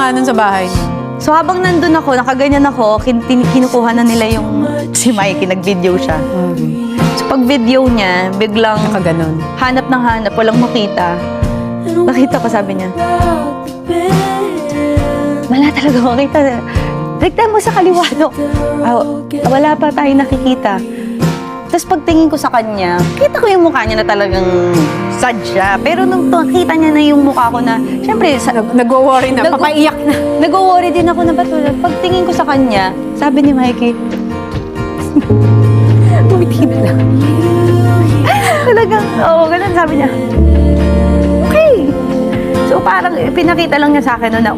ginawa nun sa bahay niyo? So habang nandun ako, nakaganyan ako, kinukuha na nila yung si Mikey, nag-video siya. So pag video niya, biglang Nakaganon. hanap ng hanap, walang makita. Nakita ko, sabi niya, wala talaga makita. Rekta mo sa kaliwa, no? Wala pa tayo nakikita. Tapos pagtingin ko sa kanya, kita ko yung mukha niya na talagang sad siya. Pero nung nakita niya na yung mukha ko na, syempre, Nag-worry na, papaiyak na. nag-worry din ako na ba't wala. Pagtingin ko sa kanya, sabi ni Mikey, umiti na lang. Talagang, oo, ganun sabi niya. Okay. So parang pinakita lang niya sa akin na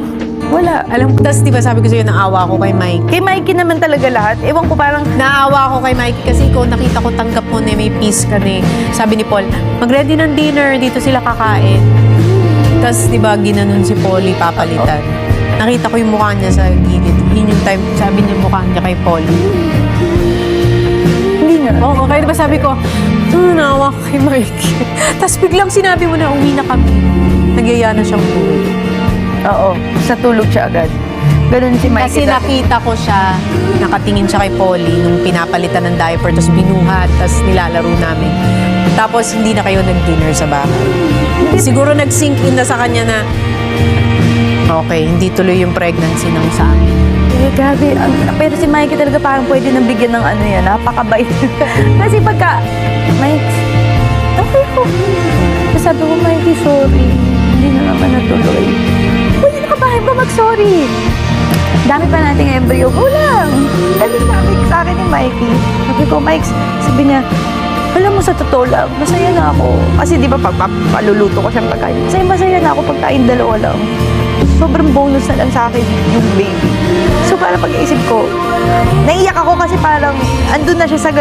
wala. Alam ko, tapos diba sabi ko sa'yo, naawa ko kay Mikey. Kay Mikey naman talaga lahat. Ewan ko parang, Naawa ko kay Mikey kasi ikaw nakita ko tanggap mo na may peace ka na eh. Sabi ni Paul, mag-ready ng dinner, dito sila kakain. Tapos diba ginanon si Polly papalitan. Nakita ko yung mukha niya sa gilid. Yun yung time, sabi niya mukha niya kay Polly. hindi na. Oo, kaya diba sabi ko, naawa ko kay Mikey. Tapos biglang sinabi mo na uwi na kami. Nagyaya na siyang tulog. Oo, sa tulog siya agad. Ganun si Kasi Mikey. nakita ko siya, nakatingin siya kay Polly nung pinapalitan ng diaper, tapos binuhat, tapos nilalaro namin. Tapos hindi na kayo nag-dinner sa bahay. Siguro nag-sink in na sa kanya na, okay, hindi tuloy yung pregnancy ng sa amin. Grabe. Pero si Mikey talaga parang pwede nang bigyan ng ano yan. Napakabait. Kasi pagka, Mike, okay ko. Tapos sabi ko, Mikey, sorry. Hindi na naman natuloy. Pwede na ka ba mag-sorry? Dami pa nating embryo. Go lang. Dali sabi sa akin ni Mikey. Sabi ko, Mike, sabi niya, alam mo, sa totoo lang, masaya na ako. Kasi di ba, paluluto ko siyang pagkain. Masaya na ako pag tayong dalawa lang. Sobrang bonus na lang sa akin yung baby. So, parang pag-iisip ko, naiyak ako kasi parang andun na siya sa ganun.